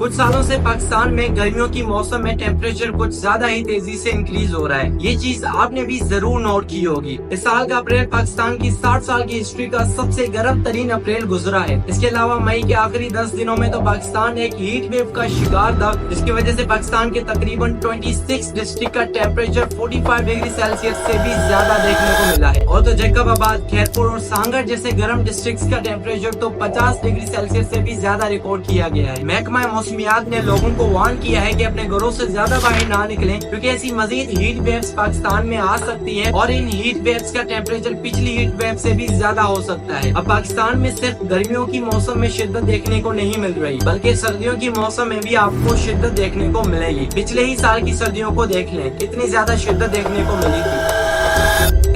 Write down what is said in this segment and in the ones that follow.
कुछ सालों से पाकिस्तान में गर्मियों की मौसम में टेम्परेचर कुछ ज्यादा ही तेजी से इंक्रीज हो रहा है। ये चीज आपने भी जरूर नोट की होगी। इस साल का अप्रैल पाकिस्तान की 60 साल की हिस्ट्री का सबसे गर्म तरीन अप्रैल गुजरा है। इसके अलावा मई के आखिरी 10 दिनों में तो पाकिस्तान एक हीट वेव का शिकार था, जिसकी वजह से पाकिस्तान के तकरीबन 26 डिस्ट्रिक्ट का टेम्परेचर 45 डिग्री सेल्सियस से भी ज्यादा देखने को मिला है। और तो जैकबाबाद, खैरपुर और सांगड़ जैसे गर्म डिस्ट्रिक्ट का टेम्परेचर तो 50 डिग्री सेल्सियस से भी ज्यादा रिकॉर्ड किया गया है। महकमा मौसमियात ने लोगों को वार्न किया है कि अपने घरों से ज्यादा बाहर ना निकलें, क्योंकि ऐसी मजीद हीट वेव्स पाकिस्तान में आ सकती है और इन हीट वेव्स का टेम्परेचर पिछली हीट वेव से भी ज्यादा हो सकता है। अब पाकिस्तान में सिर्फ गर्मियों की मौसम में शिद्दत देखने को नहीं मिल रही, बल्कि सर्दियों की मौसम में भी आपको शिद्दत देखने को मिलेगी। पिछले ही साल की सर्दियों को देख लें, कितनी ज्यादा शिद्दत देखने को मिली थी।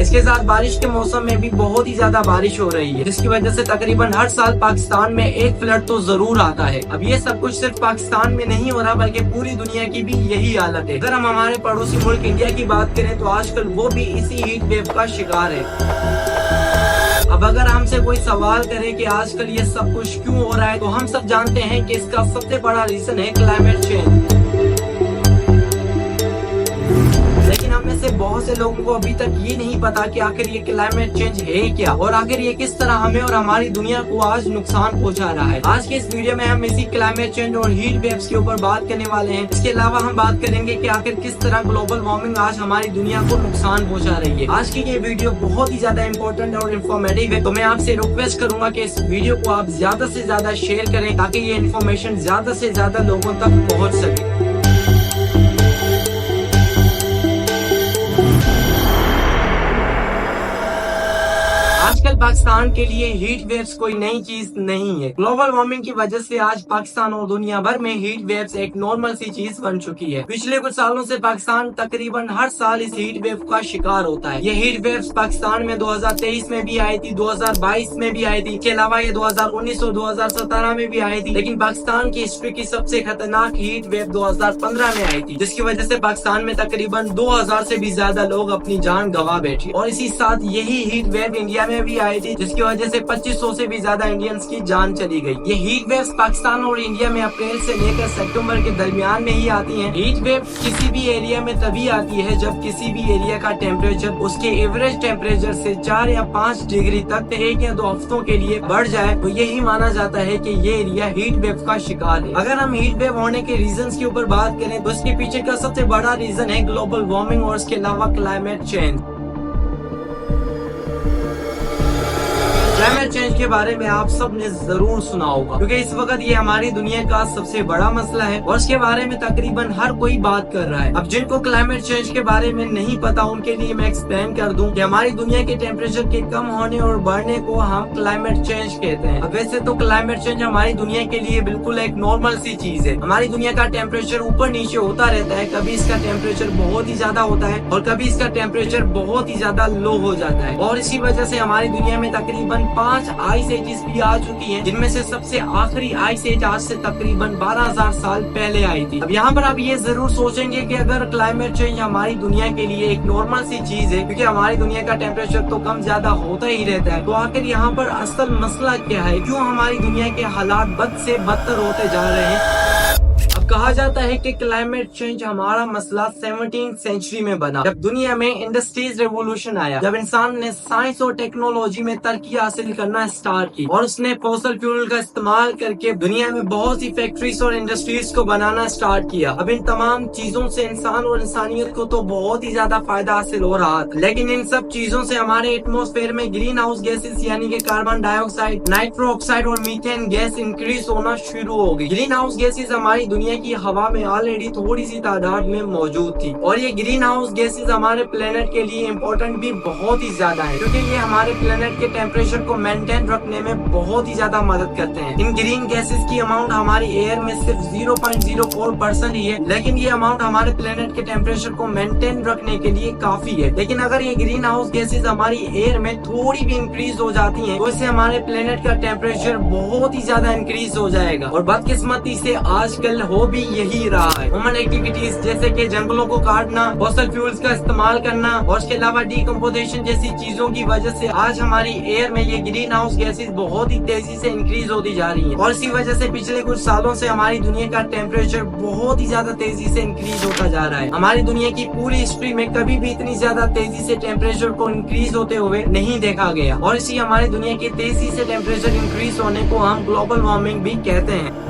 इसके साथ बारिश के मौसम में भी बहुत ही ज्यादा बारिश हो रही है, जिसकी वजह से तकरीबन हर साल पाकिस्तान में एक फ्लड तो जरूर आता है। अब ये सब कुछ सिर्फ पाकिस्तान में नहीं हो रहा, बल्कि पूरी दुनिया की भी यही हालत है। अगर हम हमारे पड़ोसी मुल्क इंडिया की बात करें तो आजकल वो भी इसी हीट वेव का शिकार है। अब अगर हमसे कोई सवाल करे कि आजकल ये सब कुछ क्यों हो रहा है, तो हम सब जानते हैं कि इसका सबसे बड़ा रीजन है क्लाइमेट चेंज। लेकिन हम में से बहुत से लोगों को अभी तक ये नहीं पता कि आखिर ये क्लाइमेट चेंज है क्या और आखिर ये किस तरह हमें और हमारी दुनिया को आज नुकसान पहुंचा रहा है। आज के इस वीडियो में हम इसी क्लाइमेट चेंज और हीट वेव्स के ऊपर बात करने वाले हैं। इसके अलावा हम बात करेंगे कि आखिर किस तरह ग्लोबल वार्मिंग आज हमारी दुनिया को नुकसान पहुंचा रही है। आज की ये वीडियो बहुत ही ज्यादा इंपॉर्टेंट और इन्फॉर्मेटिव है, तो मैं आपसे रिक्वेस्ट करूंगा कि इस वीडियो को आप ज्यादा से ज्यादा शेयर करें, ताकि ये इन्फॉर्मेशन ज्यादा से ज्यादा लोगों तक पहुँच सके। आजकल पाकिस्तान के लिए हीट वेव्स कोई नई चीज नहीं है। ग्लोबल वार्मिंग की वजह से आज पाकिस्तान और दुनिया भर में हीट वेव्स एक नॉर्मल सी चीज बन चुकी है। पिछले कुछ सालों से पाकिस्तान तकरीबन हर साल इस हीट वेव का शिकार होता है। ये हीट वेव्स पाकिस्तान में 2023 में भी आई थी, 2022 में भी आई थी। इसके अलावा ये 2019 और 2017 में भी आई थी। लेकिन पाकिस्तान की हिस्ट्री की सबसे खतरनाक हीट वेव 2015 में आई थी, जिसकी वजह से पाकिस्तान में तकरीबन 2000 से भी ज्यादा लोग अपनी जान गंवा बैठे। और इसी साथ यही हीट वेव इंडिया में भी आई थी, जिसकी वजह से 2500 से भी ज्यादा इंडियंस की जान चली गई। ये हीट वेव्स पाकिस्तान और इंडिया में अप्रैल से लेकर सितंबर के दरमियान में ही आती हैं। हीट वेव किसी भी एरिया में तभी आती है जब किसी भी एरिया का टेम्परेचर उसके एवरेज टेम्परेचर से 4 या 5 डिग्री तक 1 या 2 हफ्तों के लिए बढ़ जाए, तो यही माना जाता है कि ये एरिया हीट वेव का शिकार है। अगर हम हीट वेव होने के रीजंस के ऊपर बात करें तो इसके पीछे का सबसे बड़ा रीजन है ग्लोबल वार्मिंग और इसके अलावा क्लाइमेट चेंज। क्लाइमेट चेंज के बारे में आप सब ने जरूर सुना होगा, क्योंकि इस वक्त ये हमारी दुनिया का सबसे बड़ा मसला है और इसके बारे में तकरीबन हर कोई बात कर रहा है। अब जिनको क्लाइमेट चेंज के बारे में नहीं पता, उनके लिए मैं एक्सप्लेन कर दूं कि हमारी दुनिया के टेम्परेचर के कम होने और बढ़ने को हम क्लाइमेट चेंज कहते हैं। अब वैसे तो क्लाइमेट चेंज हमारी दुनिया के लिए बिल्कुल एक नॉर्मल सी चीज है। हमारी दुनिया का टेम्परेचर ऊपर नीचे होता रहता है। कभी इसका टेम्परेचर बहुत ही ज्यादा होता है और कभी इसका टेम्परेचर बहुत ही ज्यादा लो हो जाता है। और इसी वजह से हमारी दुनिया में तकरीबन 5 आइस एजेस भी आ चुकी हैं, जिनमें से सबसे आखिरी आइस एज आज से तकरीबन 12,000 साल पहले आई थी। अब यहाँ पर आप ये जरूर सोचेंगे कि अगर क्लाइमेट चेंज हमारी दुनिया के लिए एक नॉर्मल सी चीज है, क्योंकि हमारी दुनिया का टेम्परेचर तो कम ज्यादा होता ही रहता है, तो आखिर यहाँ पर असल मसला क्या है? क्यों हमारी दुनिया के हालात बद से बदतर होते जा रहे हैं? कहा जाता है कि क्लाइमेट चेंज हमारा मसला 17वीं सेंचुरी में बना, जब दुनिया में इंडस्ट्रीज रेवोल्यूशन आया, जब इंसान ने साइंस और टेक्नोलॉजी में तरक्की हासिल करना स्टार्ट की और उसने फॉसिल फ्यूल का इस्तेमाल करके दुनिया में बहुत सी फैक्ट्रीज और इंडस्ट्रीज को बनाना स्टार्ट किया। अब इन तमाम चीजों से इंसान और इंसानियत को तो बहुत ही ज्यादा फायदा हासिल हो रहा था, लेकिन इन सब चीजों से हमारे एटमॉस्फेयर में ग्रीन हाउस गैसेस यानी कि कार्बन डाइऑक्साइड, नाइट्रो ऑक्साइड और मीथेन गैस इंक्रीज होना शुरू हो गई। ग्रीन हाउस गैसेस हमारी दुनिया की हवा में ऑलरेडी थोड़ी सी तादाद में मौजूद थी और ये ग्रीन हाउस गैसेस हमारे प्लेनेट के लिए इम्पोर्टेंट भी बहुत ही ज्यादा है, क्योंकि ये हमारे प्लेनेट के टेम्परेचर को मेंटेन रखने में बहुत ही ज्यादा मदद करते हैं। इन ग्रीन गैसेस की अमाउंट हमारी एयर में सिर्फ 0.04% ही है, लेकिन ये अमाउंट हमारे प्लेनेट के टेम्परेचर को मेंटेन रखने के लिए काफी है। लेकिन अगर ये ग्रीन हाउस गैसेस हमारी एयर में थोड़ी भी इंक्रीज हो जाती है, तो इससे हमारे प्लेनेट का टेम्परेचर बहुत ही ज्यादा इंक्रीज हो जाएगा। और बदकिस्मती से आजकल हो भी यही रहा है। ह्यूमन एक्टिविटीज जैसे कि जंगलों को काटना, फॉसिल फ्यूल्स का इस्तेमाल करना और उसके अलावा डीकम्पोजिशन जैसी चीजों की वजह से आज हमारी एयर में ये ग्रीन हाउस गैसेज बहुत ही तेजी से इंक्रीज होती जा रही है। और इसी वजह से पिछले कुछ सालों से हमारी दुनिया का टेम्परेचर बहुत ही ज्यादा तेजी से इंक्रीज होता जा रहा है। हमारी दुनिया की पूरी हिस्ट्री में कभी भी इतनी ज्यादा तेजी से टेम्परेचर को इंक्रीज होते हुए नहीं देखा गया। और इसी हमारी दुनिया के तेजी से टेम्परेचर इंक्रीज होने को हम ग्लोबल वार्मिंग भी कहते हैं।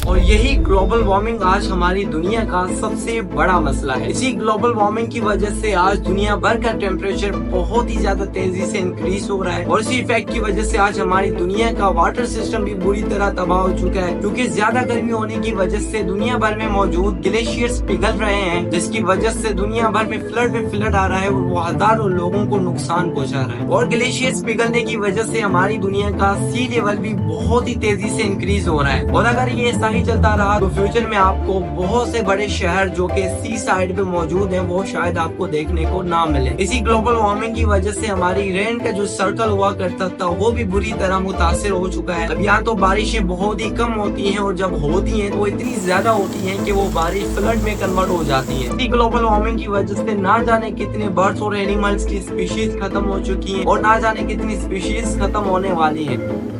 और यही ग्लोबल वार्मिंग आज हमारी दुनिया का सबसे बड़ा मसला है। इसी ग्लोबल वार्मिंग की वजह से आज दुनिया भर का टेम्परेचर बहुत ही ज्यादा तेजी से इंक्रीज हो रहा है। और इसी इफेक्ट की वजह से आज हमारी दुनिया का वाटर सिस्टम भी बुरी तरह तबाह हो चुका है, क्योंकि ज्यादा गर्मी होने की वजह से दुनिया भर में मौजूद ग्लेशियर्स पिघल रहे हैं, जिसकी वजह से दुनिया भर में फ्लड आ रहा है और वो हजारों लोगों को नुकसान पहुँचा रहा है। और ग्लेशियर्स पिघलने की वजह से हमारी दुनिया का सी लेवल भी बहुत ही तेजी से इंक्रीज हो रहा है। और अगर ये ऐसा ही चलता रहा तो फ्यूचर में आपको बहुत से बड़े शहर जो कि सी साइड पे मौजूद हैं वो शायद आपको देखने को ना मिले। इसी ग्लोबल वार्मिंग की वजह से हमारी रेन का जो सर्कल हुआ करता था वो भी बुरी तरह मुतासिर हो चुका है। अब यहाँ तो बारिशें बहुत ही कम होती हैं और जब होती हैं तो वो इतनी ज्यादा होती हैं कि वो बारिश फ्लड में कन्वर्ट हो जाती है। इसी ग्लोबल वार्मिंग की वजह से ना जाने कितने बर्ड्स और एनिमल्स की स्पीशीज खत्म हो चुकी है और ना जाने कितनी स्पीशीज खत्म होने वाली है।